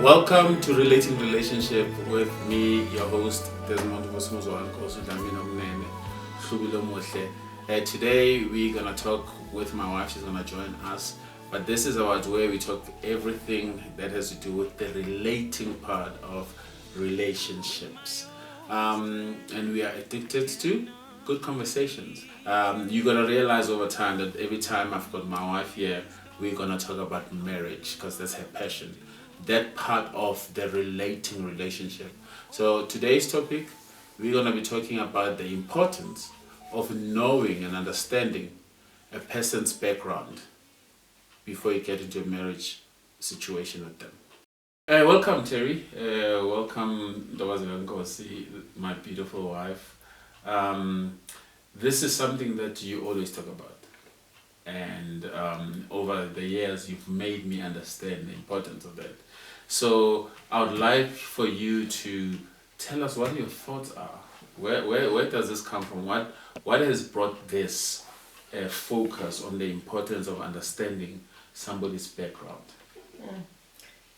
Welcome to Relating Relationship with me, your host, Desmond Vosmozwan Kosu. Today we're going to talk with my wife. She's going to join us. But this is our where we talk everything that has to do with the relating part of relationships. And we are addicted to good conversations. You're going to realize over time that every time I've got my wife here, we're going to talk about marriage because that's her passion. That part of the relating relationship. So today's topic, we're going to be talking about the importance of knowing and understanding a person's background before you get into a marriage situation with them. Welcome, Terry. Welcome, Nkosi, my beautiful wife. This is something that you always talk about. And over the years, you've made me understand the importance of that. So I would like for you to tell us what your thoughts are. Where does this come from? What has brought this focus on the importance of understanding somebody's background?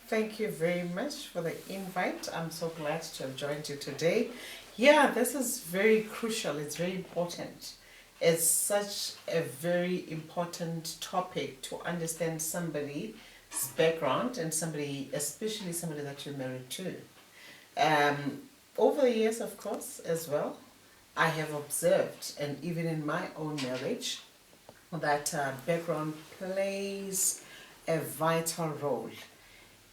Thank you very much for the invite. I'm so glad to have joined you today. Yeah, this is very crucial. It's very important. It's such a very important topic to understand somebody's background and especially somebody that you're married to. Over the years, of course, as well, I have observed, and even in my own marriage, that background plays a vital role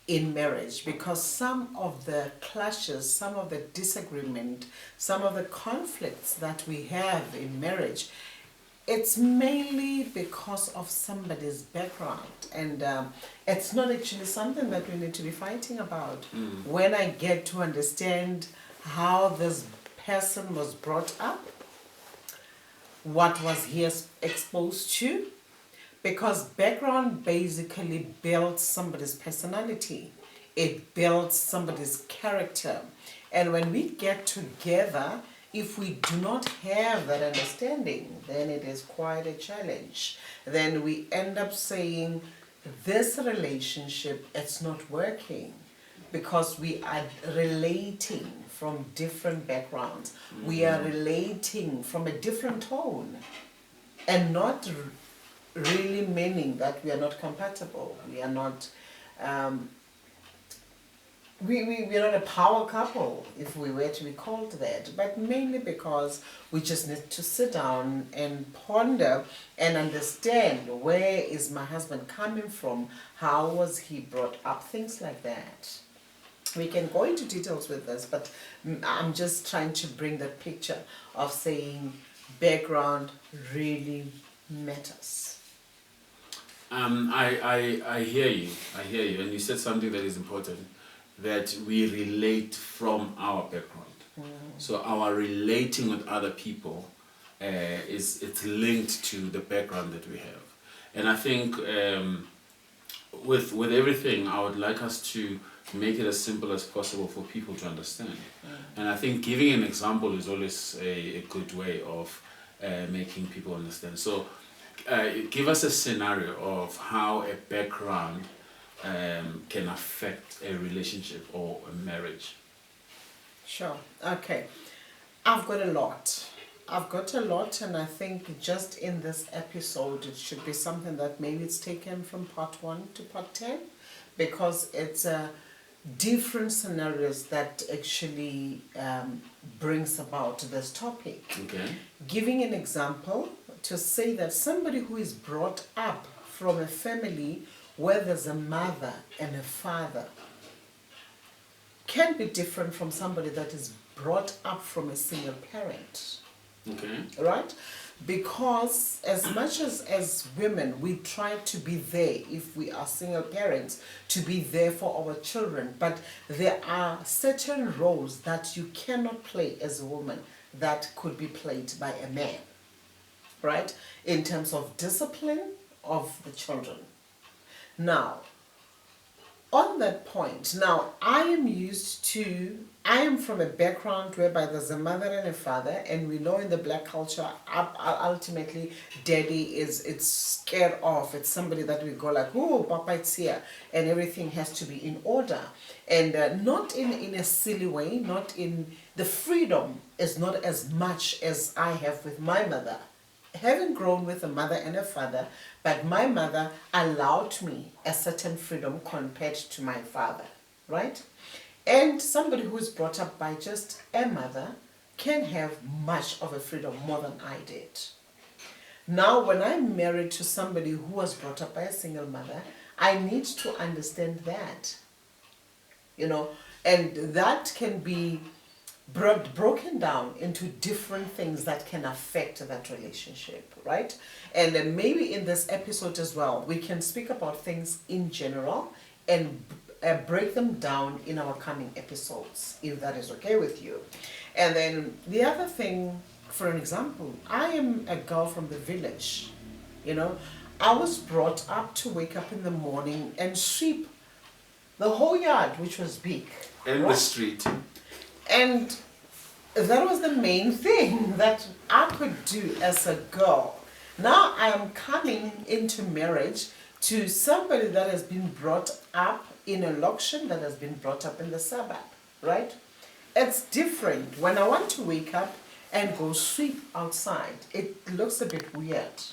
in marriage, because some of the clashes, some of the disagreement, some of the conflicts that we have in marriage, it's mainly because of somebody's background, and it's not actually something that we need to be fighting about. When I get to understand how this person was brought up, what was he exposed to, because background basically builds somebody's personality. It builds somebody's character. And when we get together, if we do not have that understanding, then it is quite a challenge. Then we end up saying, this relationship, it's not working, because we are relating from different backgrounds. We are relating from a different tone, and not really meaning that we are not compatible. We are not we are not a power couple, if we were to be called that, but mainly because we just need to sit down and ponder and understand, where is my husband coming from, how was he brought up, things like that. We can go into details with this, but I'm just trying to bring that picture of saying background really matters. I hear you, and you said something that is important, that we relate from our background. So our relating with other people it's linked to the background that we have. And I think with everything, I would like us to make it as simple as possible for people to understand. And I think giving an example is always a good way of making people understand. So give us a scenario of how a background can affect a relationship or a marriage. Sure. Okay. I've got a lot, and I think just in this episode it should be something that maybe it's taken from part 1 to part 10, because it's different scenarios that actually brings about this topic. Okay. Giving an example, to say that somebody who is brought up from a family where there's a mother and a father can be different from somebody that is brought up from a single parent. Okay. Right? Because as much as women, we try to be there, if we are single parents, to be there for our children, but there are certain roles that you cannot play as a woman that could be played by a man, right? In terms of discipline of the children. Now, on that point, now I am from a background whereby there's a mother and a father, and we know in the black culture, ultimately, daddy it's scared off. It's somebody that we go like, oh, Papa, it's here, and everything has to be in order, and not in a silly way. Not in the freedom is not as much as I have with my mother. Having grown with a mother and a father, but my mother allowed me a certain freedom compared to my father, right? And somebody who is brought up by just a mother can have much of a freedom more than I did. Now, when I'm married to somebody who was brought up by a single mother, I need to understand that, and that can be broken down into different things that can affect that relationship, right? And then maybe in this episode as well, we can speak about things in general and break them down in our coming episodes, if that is okay with you. And then the other thing, for an example, I am a girl from the village, I was brought up to wake up in the morning and sweep the whole yard, which was big. And right? The street. And that was the main thing that I could do as a girl. Now I am coming into marriage to somebody that has been brought up in a location, that has been brought up in the suburb, right? It's different. When I want to wake up and go sweep outside, it looks a bit weird.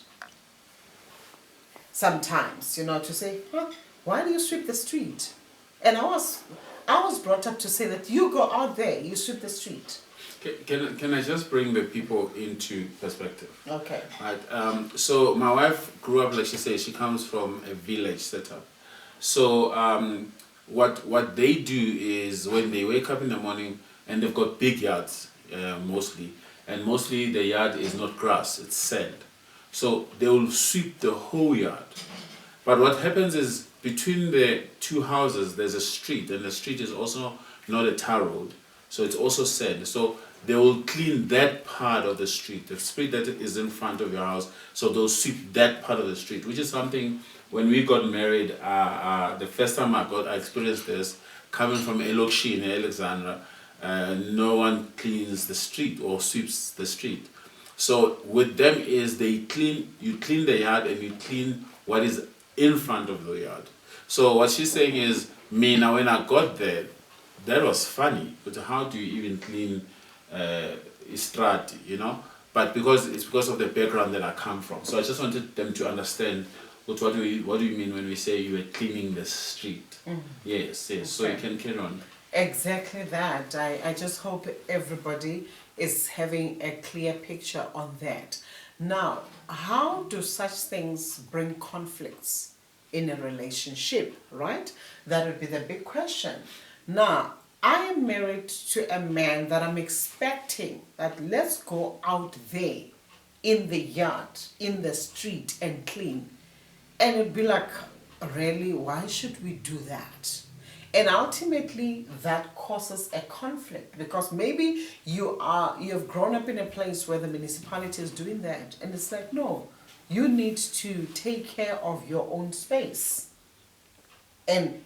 Sometimes, to say, why do you sweep the street? And I was brought up to say that you go out there, you sweep the street. Can I just bring the people into perspective? Okay. Right. So my wife grew up, like she says, she comes from a village setup. So what they do is when they wake up in the morning, and they've got big yards mostly, and mostly the yard is not grass, it's sand. So they will sweep the whole yard. But what happens is between the two houses there's a street, and the street is also not a tar road, so it's also sand. So they will clean that part of the street, the street that is in front of your house. So they'll sweep that part of the street, which is something when we got married. The first time I experienced this, coming from Elokshi in Alexandra, no one cleans the street or sweeps the street. So with them is you clean the yard and you clean what is in front of the yard. So what she's saying is, now when I got there, that was funny. But how do you even clean Istrati, But it's because of the background that I come from. So I just wanted them to understand what do you mean when we say you were cleaning the street? Mm-hmm. Yes. Okay. So you can carry on. Exactly that. I just hope everybody is having a clear picture on that. Now, how do such things bring conflicts in a relationship, right? That would be the big question. Now, I am married to a man that I'm expecting that let's go out there in the yard, in the street and clean. And it'd be like, really, why should we do that? And ultimately that causes a conflict, because maybe you have grown up in a place where the municipality is doing that, and it's like, no, you need to take care of your own space. And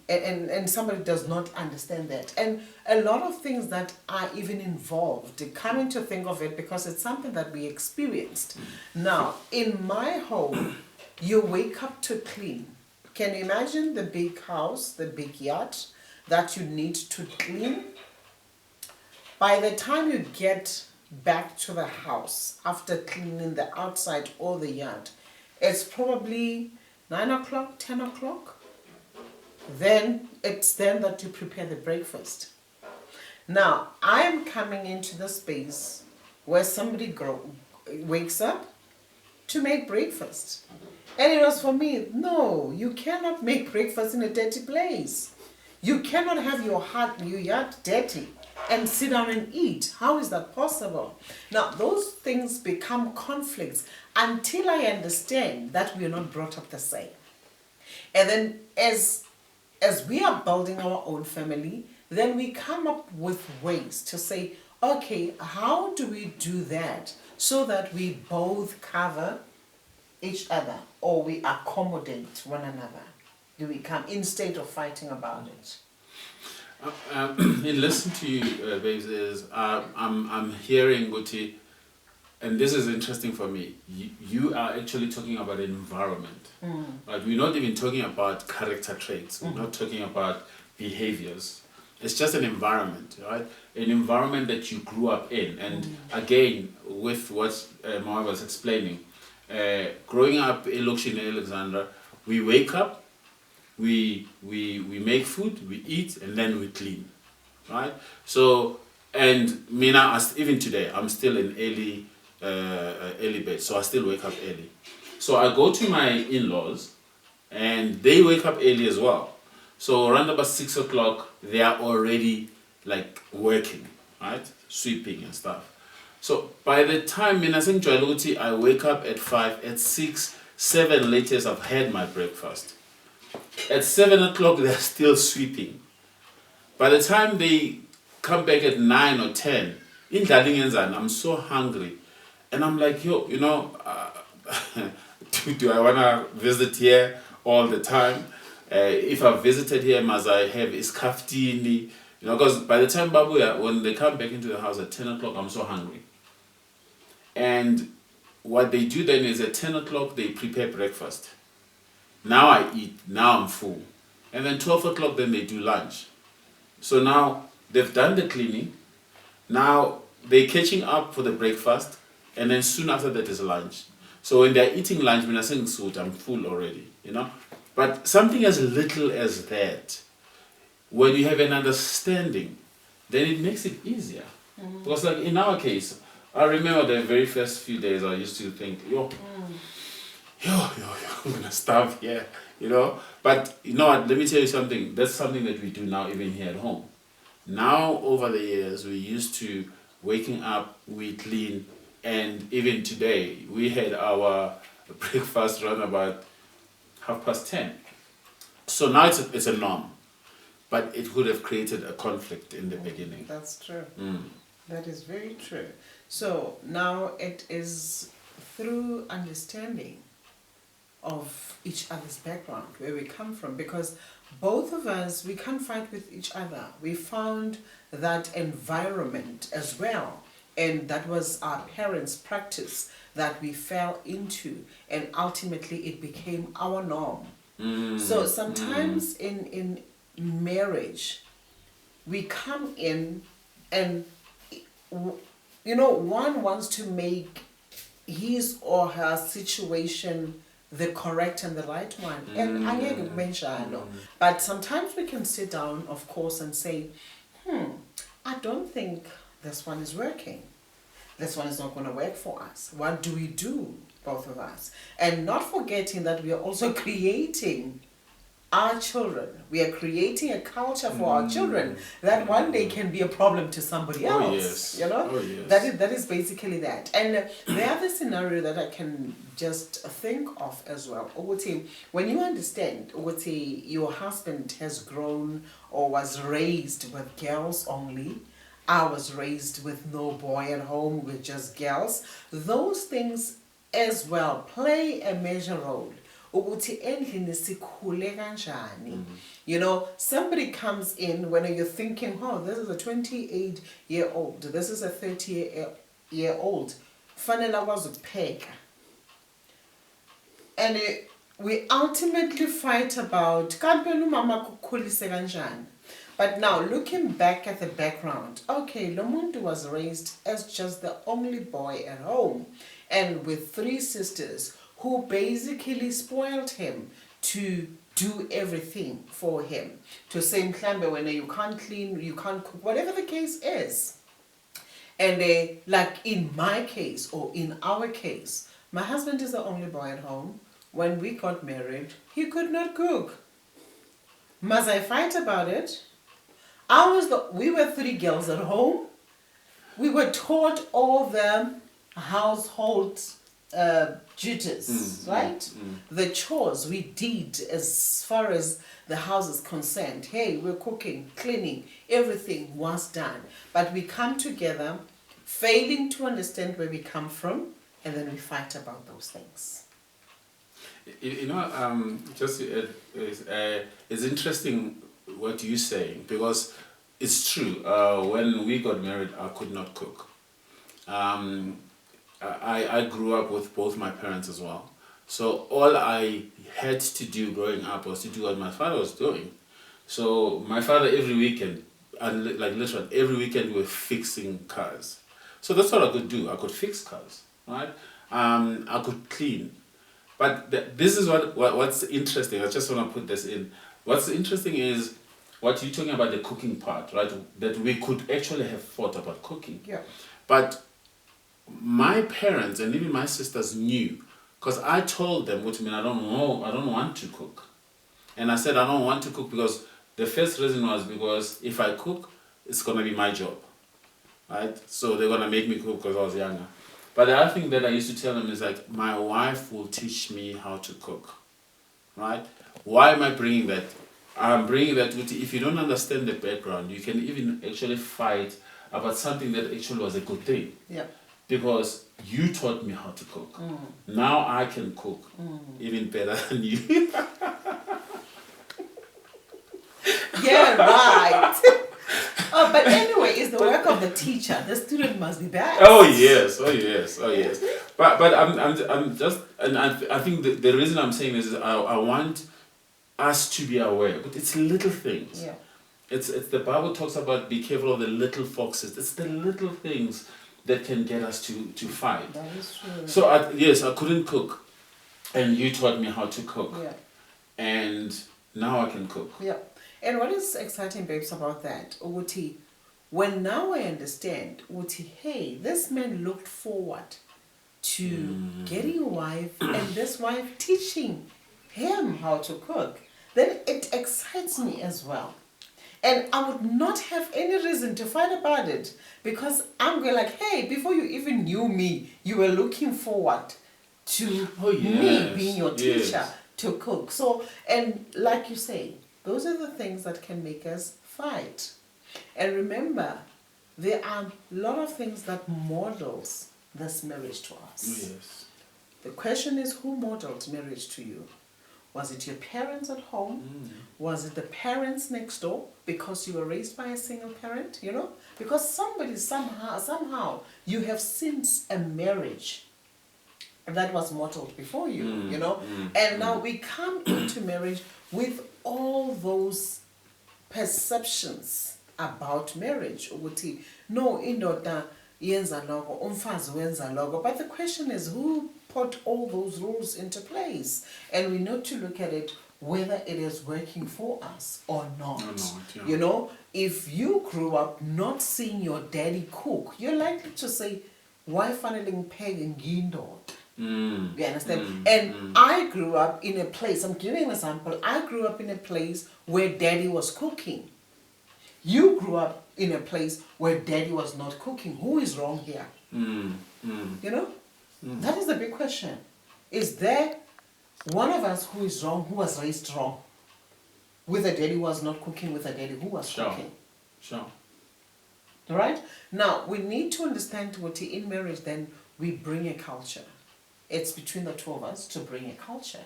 somebody does not understand that. And a lot of things that are even involved, coming to think of it, because it's something that we experienced. Now, in my home, you wake up to clean. Can you imagine the big house, the big yard that you need to clean? By the time you get back to the house, after cleaning the outside or the yard, it's probably 9 o'clock, 10 o'clock. Then it's then that you prepare the breakfast. Now, I'm coming into the space where somebody wakes up to make breakfast. And it was for me, no, you cannot make breakfast in a dirty place. You cannot have your yard dirty and sit down and eat. How is that possible? Now, those things become conflicts until I understand that we are not brought up the same. And then as we are building our own family, then we come up with ways to say, okay, how do we do that so that we both cover each other or we accommodate one another? do we come instead of fighting about it? In listening to you, babes, I'm hearing Guti, and this is interesting for me. You are actually talking about an environment. Right? We're not even talking about character traits. We're not talking about behaviors. It's just an environment, right? An environment that you grew up in. And again, with what Mama was explaining, growing up in Lokshin Alexandra, we wake up, we make food, we eat, and then we clean, right? So, and Mina, even today, I'm still in early bed, so I still wake up early. So I go to my in-laws, and they wake up early as well. So around about 6 o'clock, they are already like working, right? Sweeping and stuff. So by the time I wake up at 5, at 6, 7 latest, I've had my breakfast. At 7 o'clock, they're still sweeping. By the time they come back at 9 or 10, in Dalingenzan, I'm so hungry. And I'm like, yo, do I want to visit here all the time? If I've visited here, must I have iskaftini? Because by the time Babuya, when they come back into the house at 10 o'clock, I'm so hungry. And what they do then is at 10 o'clock, they prepare breakfast. Now I eat, now I'm full. And then 12 o'clock, then they do lunch. So now they've done the cleaning. Now they're catching up for the breakfast. And then soon after that is lunch. So when they're eating lunch, when I'm saying suit, I'm full already, But something as little as that, when you have an understanding, then it makes it easier. Because like in our case, I remember the very first few days I used to think, I'm gonna starve here, But what, let me tell you something, that's something that we do now even here at home. Now over the years, we used to waking up, we clean, and even today, we had our breakfast around about 10:30. So now it's a norm, but it would have created a conflict in the beginning. That's true. That is very true. So now it is through understanding of each other's background, where we come from, because both of us, we can't fight with each other. We found that environment as well, and that was our parents' practice that we fell into, and ultimately it became our norm. So sometimes in marriage, we come in and, one wants to make his or her situation the correct and the right one. And I get mention, but sometimes we can sit down, of course, and say, I don't think this one is working. This one is not going to work for us. What do we do, both of us? And not forgetting that we are also creating our children. We are creating a culture for our children that one day can be a problem to somebody else. Yes. Oh, yes. That is basically that. And the other scenario that I can just think of as well, when you understand, your husband has grown or was raised with girls only, I was raised with no boy at home, with just girls. Those things as well play a major role. Somebody comes in when you're thinking, this is a 28-year-old, this is a 30-year-old. Fanele was a peg. And we ultimately fight about, but now, looking back at the background, Lomuntu was raised as just the only boy at home, and with 3 sisters who basically spoiled him to do everything for him. To say, Mhlambe, when you can't clean, you can't cook, whatever the case is. And like in my case, or in our case, my husband is the only boy at home. When we got married, he could not cook. Must I fight about it? We were 3 girls at home. We were taught all the household duties, right? The chores we did as far as the house is concerned. Hey, we're cooking, cleaning, everything was done. But we come together, failing to understand where we come from, and then we fight about those things. Just to add, it's interesting what you're saying because it's true. When we got married, I could not cook. Um, I grew up with both my parents as well. So all I had to do growing up was to do what my father was doing. So my father every weekend, and like literally every weekend, we were fixing cars. So that's what I could do. I could fix cars, right? I could clean. But this is what's interesting. I just want to put this in. What's interesting is what you're talking about the cooking part, right? That we could actually have thought about cooking. Yeah. But my parents and even my sisters knew because I told them, which means I don't know, I don't want to cook. And I said I don't want to cook because the first reason was because if I cook, it's gonna be my job, right? So they're gonna make me cook because I was younger. But the other thing that I used to tell them is like my wife will teach me how to cook, right? Why am I bringing that? I'm bringing that with if you don't understand the background, you can even actually fight about something that actually was a good thing Yeah. because you taught me how to cook. Now I can cook even better than you. Yeah, right. Oh, but anyway, it's the work of the teacher. The student must be bad. Oh yes, oh yes, oh yes. But I'm just, and I think the reason I'm saying this is I want us to be aware, but it's little things. Yeah. It's the Bible talks about be careful of the little foxes. It's the little things that can get us to fight. That is true. So yes, I couldn't cook, and you taught me how to cook, Yeah. and now I can cook. Yeah. And what is exciting, babes, about that, Uti, when now I understand, Uti, hey, this man looked forward to getting a wife and this wife teaching him how to cook, then it excites me as well. And I would not have any reason to fight about it because I'm going like, hey, before you even knew me, you were looking forward to me being your teacher to cook. So, and like you say, those are the things that can make us fight. And remember, there are a lot of things that models this marriage to us. Yes. The question is, who modeled marriage to you? Was it your parents at home? Was it the parents next door because you were raised by a single parent? You know, because somebody somehow you have seen a marriage that was modeled before you. You know, and now we come into marriage with all those perceptions about marriage. Ukuthi no, indoda yenza lokho, umfazi wenza lokho. But the question is, who put all those rules into place? And we need to look at it whether it is working for us or not. Yeah. You know, if you grew up not seeing your daddy cook, you're likely to say, why funneling peg and gindo? You understand? And I grew up in a place, I'm giving an example, I grew up in a place where daddy was cooking. You grew up in a place where daddy was not cooking. Who is wrong here? You know? That is the big question. Is there one of us who is wrong, who was raised wrong? With a daddy who was not cooking, with a daddy who was cooking. Sure. All right? Now, we need to understand what in marriage then we bring a culture. It's between the two of us to bring a culture.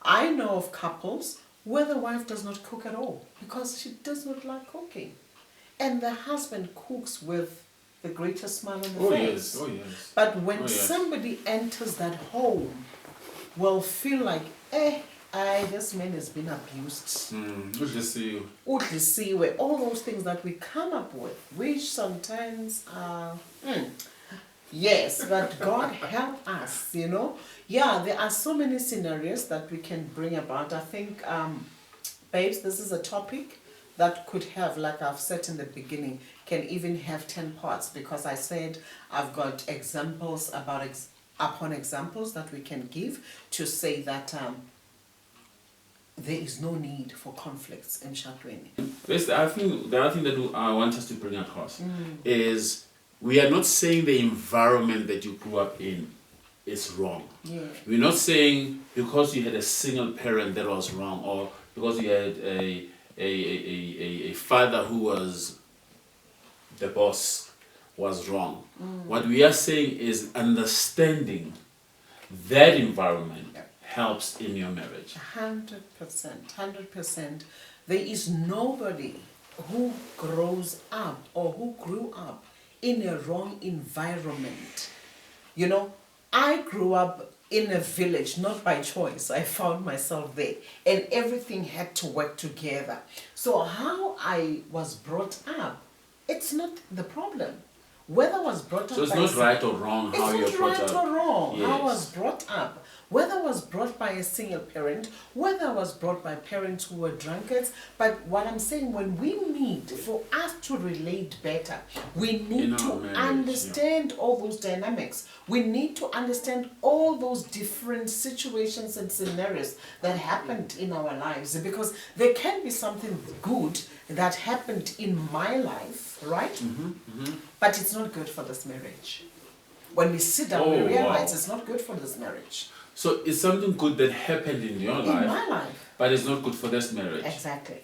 I know of couples where the wife does not cook at all because she does not like cooking. And the husband cooks with the greatest smile on the face. Oh yes. But when somebody enters that home, will feel like, this man has been abused. Good to see you. Udlisiwe, all those things that we come up with, which sometimes are, yes, but God help us, you know. Yeah, there are so many scenarios that we can bring about. I think, babes, this is a topic that could have, like I've said in the beginning, can even have 10 parts because I said I've got examples upon examples that we can give to say that there is no need for conflicts in Shadweni. I think the other thing that I want us to bring across is we are not saying the environment that you grew up in is wrong. Yeah. We're not saying because you had a single parent that was wrong, or because you had a father who was the boss was wrong. What we are saying is understanding that environment helps in your marriage. 100%, 100%. There is nobody who grows up or who grew up in a wrong environment. You know, I grew up in a village, not by choice. I found myself there, and everything had to work together. So how I was brought up, it's not the problem. Whether I was brought up So it's by not right or wrong how you're it's brought not right up. or wrong how I Yes. was brought up. Whether I was brought by a single parent, whether I was brought by parents who were drunkards. But what I'm saying, when we meet, for us to relate better, we need In our to marriage, understand all those dynamics. We need to understand all those different situations and scenarios that happened in our lives. Because there can be something good that happened in my life, right? But it's not good for this marriage. When we sit down, we Oh, realize wow. it's not good for this marriage. So it's something good that happened in your In life, my life. but it's not good for this marriage. Exactly.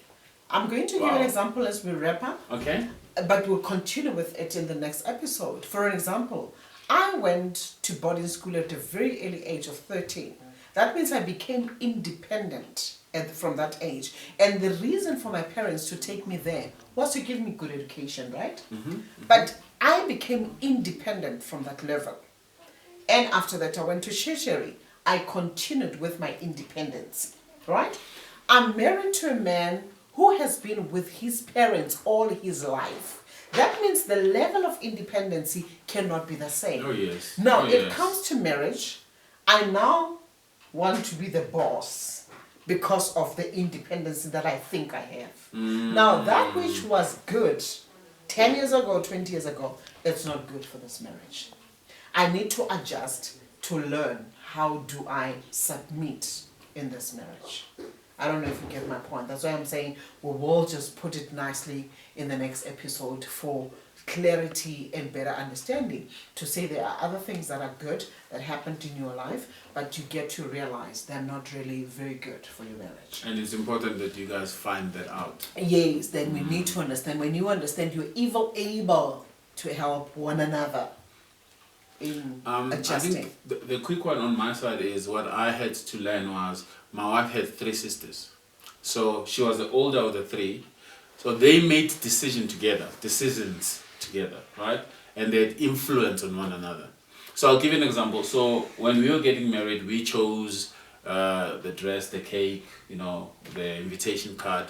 I'm going to give Wow. an example as we wrap up, Okay? but we'll continue with it in the next episode. For an example, I went to boarding school at a very early age of 13. That means I became independent from that age. And the reason for my parents to take me there was to give me good education, right? But I became independent from that level. And after that, I went to tertiary. I continued with my independence, right? I'm married to a man who has been with his parents all his life. That means the level of independency cannot be the same. Oh, yes. Now, Oh, it yes. comes to marriage, I now want to be the boss because of the independence that I think I have. Now, that which was good 10 years ago, 20 years ago, it's not good for this marriage. I need to adjust to learn how do I submit in this marriage. I don't know if you get my point. That's why I'm saying we will just put it nicely in the next episode for clarity and better understanding. To say there are other things that are good that happened in your life, but you get to realize they're not really very good for your marriage. And it's important that you guys find that out. Yes, then we need to understand. When you understand, you're even able to help one another in I adjusting. think the quick one on my side is what I had to learn was my wife had 3 sisters. So she was the older of the 3. So they made decisions together, right? And they had influence on one another. So I'll give you an example. So when we were getting married, we chose the dress, the cake, the invitation card.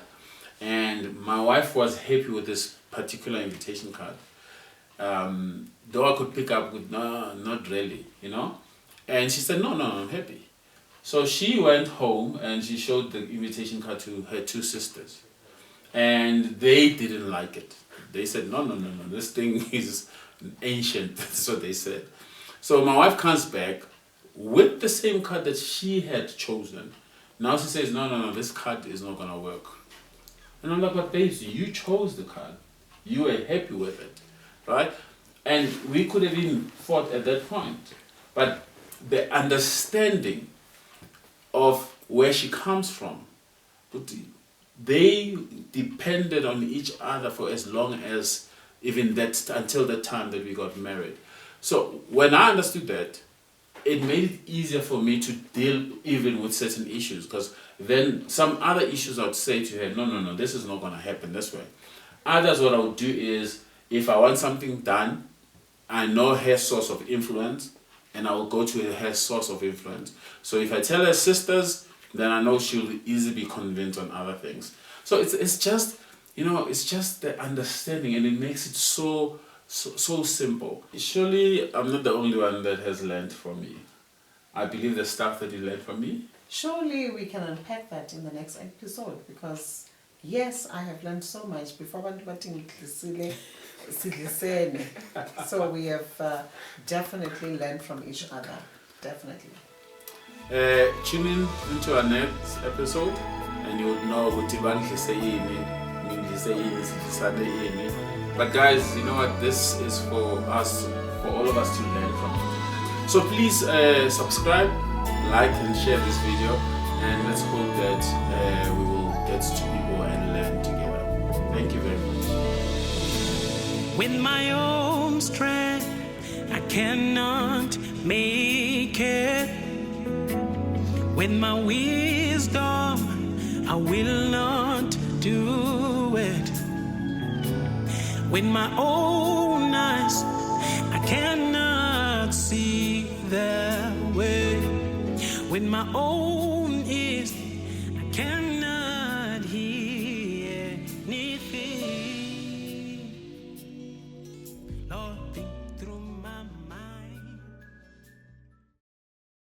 And my wife was happy with this particular invitation card. Though I could pick up with, no, not really, And she said, no, I'm happy. So she went home and she showed the invitation card to her 2 sisters. And they didn't like it. They said, no, this thing is ancient. That's what they said. So my wife comes back with the same card that she had chosen. Now she says, no, this card is not going to work. And I'm like, but babes, you chose the card. You were happy with it, right? And we could have even fought at that point. But the understanding of where she comes from, they depended on each other for as long as until the time that we got married. So when I understood that, it made it easier for me to deal even with certain issues, because then some other issues I would say to her, no, this is not going to happen this way. Others, what I would do is, if I want something done, I know her source of influence, and I will go to her source of influence. So if I tell her sisters, then I know she'll easily be convinced on other things. So it's just, it's just the understanding, and it makes it so simple. Surely I'm not the only one that has learned from me. I believe the stuff that you learned from me. Surely we can unpack that in the next episode, because yes, I have learned so much. So we have definitely learned from each other. Definitely. Tune in into our next episode and you would know what but guys, you know what, this is for all of us to learn from. So please subscribe, like and share this video, and let's hope that we will get to people and learn together. Thank you very much. With my own strength I cannot make it. With my wisdom, I will not do it. With my own eyes, I cannot see the way. With my own ears, I cannot hear anything.